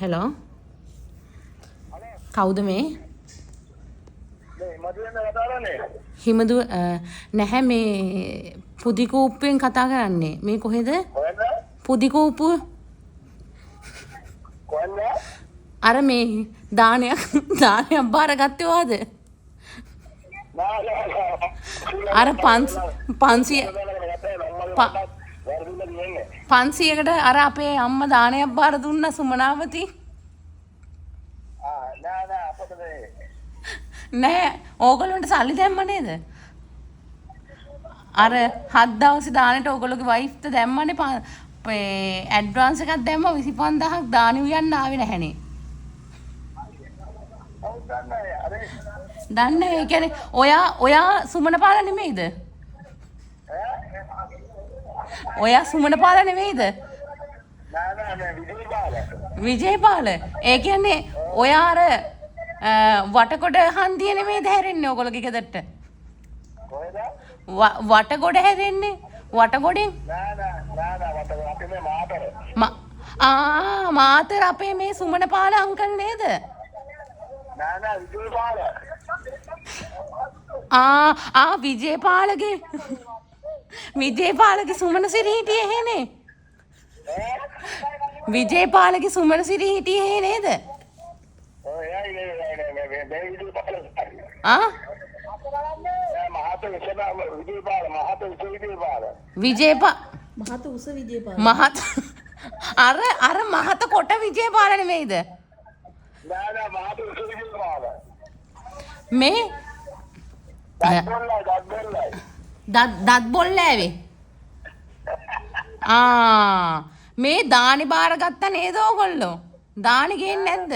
Hello කවුද මේ? හිමදු නැහැ මේ පුදිකූප්පුවෙන් කතා කරන්නේ. මේ කොහෙද? පුදිකූප්පුව. අර මේ දානයක් බාරගත්තේ ඔයාද? අර 500කට අර අපේ අම්මා දානයක් බාර දුන්නා සුමනාවති. නෑ ඕගොල්ලන්ට සල්ලි දැම්ම නේද? අර 7 දවසේ දානෙට ඕගොල්ලෝගේ වයිෆ්ට දැම්මනේ ඇඩ්වාන්ස් එකක් දැම්ම 25000ක් දානි උයන්න ආවේ නැහනේ. දන්නේ ඒ කියන්නේ ඔයා සුමනපාල නෙමෙයිද? ඔයා සුමනපාල නෙමෙයිද? නෑ විජේපාල. ඒ කියන්නේ ඔයා අර වටකොඩ හන්දිය නෙමෙයිද හැරෙන්නේ ඕගොල්ලෝගේ ගෙදරට? කොහෙද? වටකොඩ හැරෙන්නේ වටකොඩෙන්? නෑ වටකොඩ මේ මාතර. මාතර අපේ මේ සුමනපාල අංකල් නේද? නෑ විජේපාල. විජේපාලගේ සුමනසිරි හිටියේ එහෙනේ. විජේපාලගේ සුමනසිරි හිටියේ නේද? අර මහත කොට විජේපාල නෙමෙයිද? මේ දත් බොල්ලෑවේ. මේ දානි බාරගත්ත නේද ඕගොල්ලෝ? දානි ගේන්නේ නැද්ද?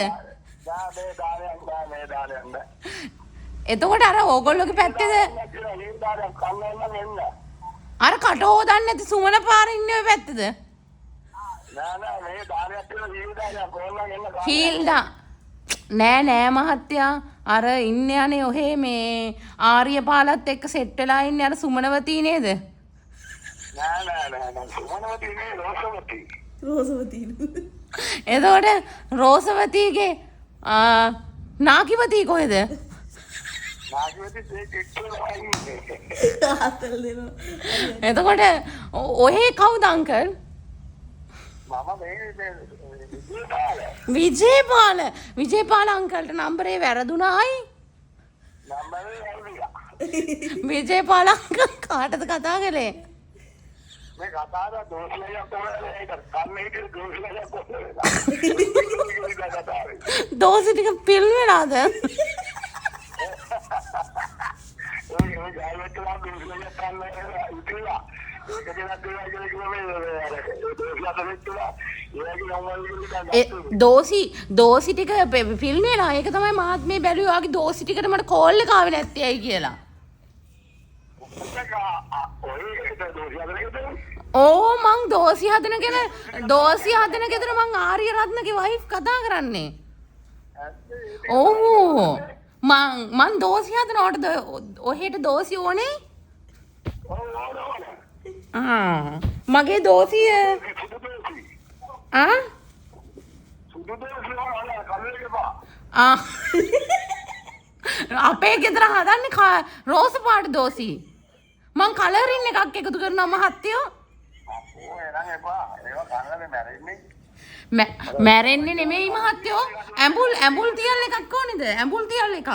එතකොට අර ඕගොල්ලෝගේ පැත්තේද අර කට හොදන්නේ නැති සුමන පාර ඉන්නේ ඔය පැත්තේද? හීල්ඩා නෑ මහත්තයා අර ඉන්නේ අනේ ඔහේ මේ ආර්යපාලත් එක්ක සෙට් වෙලා ඉන්නේ අර සුමනවතී නේද? නෑ සුමනවතී නේ රෝසවතී. එතකොට රෝසවතීගේ නාකිවතී කොහෙද? එතකොට ඔහේ කවුද අංකල්? විජේපාල අංකල්ට නම්බරේ වැරදුනායි. විජේපාල අංකල් කාටද කතා කළේ? දෝසි ටික පිල් වෙලාද? දෝසි ටික ෆිල්ම් වෙලා ඒක තමයි මහත්මේ බැලුවේ ආගේ දෝසි ටිකට මට කෝල් එක ආවේ නැත්තේ ඇයි කියලා. ඕ මං දෝසි හදන ගෙදර මං ආර්ය රත්නගේ වයිෆ් කතා කරන්නේ. ඕ මං දෝසි හදනවට ඔහෙට දෝසි ඕනේ? මගේ දෝසිය අපේ ගෙදර හදන්නේ රෝස පාට දෝසි. මං කලරින් එකක් එකතු කරනවා මහත්තයෝ. මැරෙන්නේ නෙමෙයි මහත්තයෝ. ඇඹුල් තියල් එකක් ඕනේද? ඇඹුල් තියල් එකක්.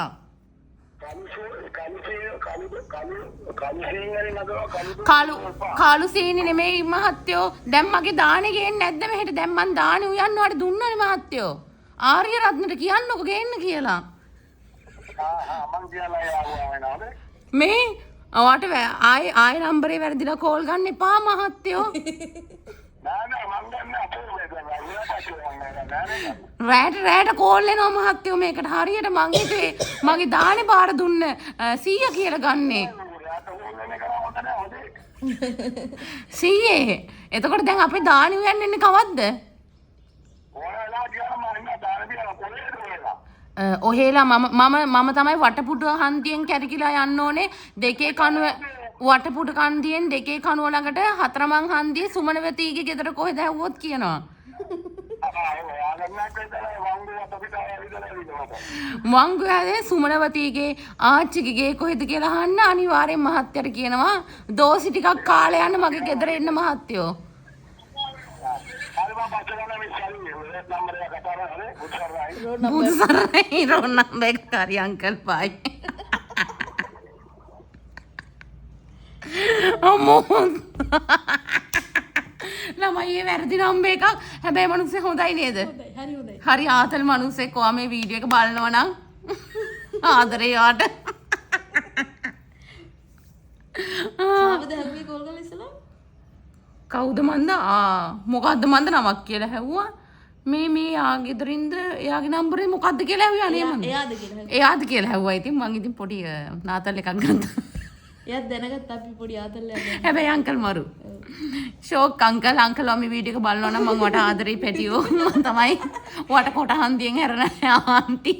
කාලු සීනි නෙමෙයි මහත්තයෝ. දැන් මගේ දානේ ගේන්නේ නැද්ද මෙහෙට? දැන් මං දානේ උයන්නවට දුන්නනේ මහත්තයෝ. ආර්ය රත්නට කියන්නකො ගේන්න කියලා. මේ ඔයාට ආයෙ නම්බරේ වැරදිලා කෝල් ගන්න එපා මහත්තයෝ. රෑට කෝල් එනවා මහත්තයෝ මේකට. හරියට මං හිතුවේ මගේ දානේ බාර දුන්න 100 කියලා ගන්නේ. 100. එතකොට දැන් අපේ දානේ උයන්නේ කවද්ද? ඔහෙලා මම තමයි වටපුටු හන්දියෙන් කැරකිලා යන්න ඕනේ. දෙකේ කනුව වටපුටු කන්දියෙන් දෙකේ කනුව ළඟට හතරමං හන්දියේ සුමනවතීගේ ගෙදර කොහෙද ඇහුවොත් කියනවා. වංගුවේ සුමනවතීගේ ආච්චිගේ කොහෙද කියලා අහන්න අනිවාර්යෙන් මහත්තයට කියනවා දෝසි ටිකක් කාලේ යන්න මගේ ගෙදර එන්න මහත්තයෝ. බුදු සරණයි රෝනම් බේකාරි අංකල් පායි. අම්මෝ ළමයි වැරදි නම්බර එකක්. හැබැයි මනුස්සය හොඳයි නේද? හරි. හරි ආතල් මනුස්සෙක් කොහා මේ වීඩියෝ එක බලනවා නම් ආදරේ යාට. ආවද හැව්වේ කෝල් කරලා ඉස්සලා? කවුද මන්ද? මොකද්ද මන්ද නමක් කියලා හැව්වා. මේ යාගෙදරින්ද එයාගේ නම්බරේ මොකද්ද කියලා හැව්වා නේ මන්ද. එයාද කියලා හැව්වා. ඉතින් මං ඉතින් පොඩි නාතල් එකක් ගත්තා. එයාත් දැනගත්ත අපි පොඩි ආතල්ලයක් ගන්න. හැබැයි අංකල් මරු. ෂෝක් අංකල් මේ වීඩියෝ එක බලනවා නම් මම වට ආදරේ පැටියෝ මම තමයි වට කොට හන්දියෙන් හැරෙන ආන්ටි.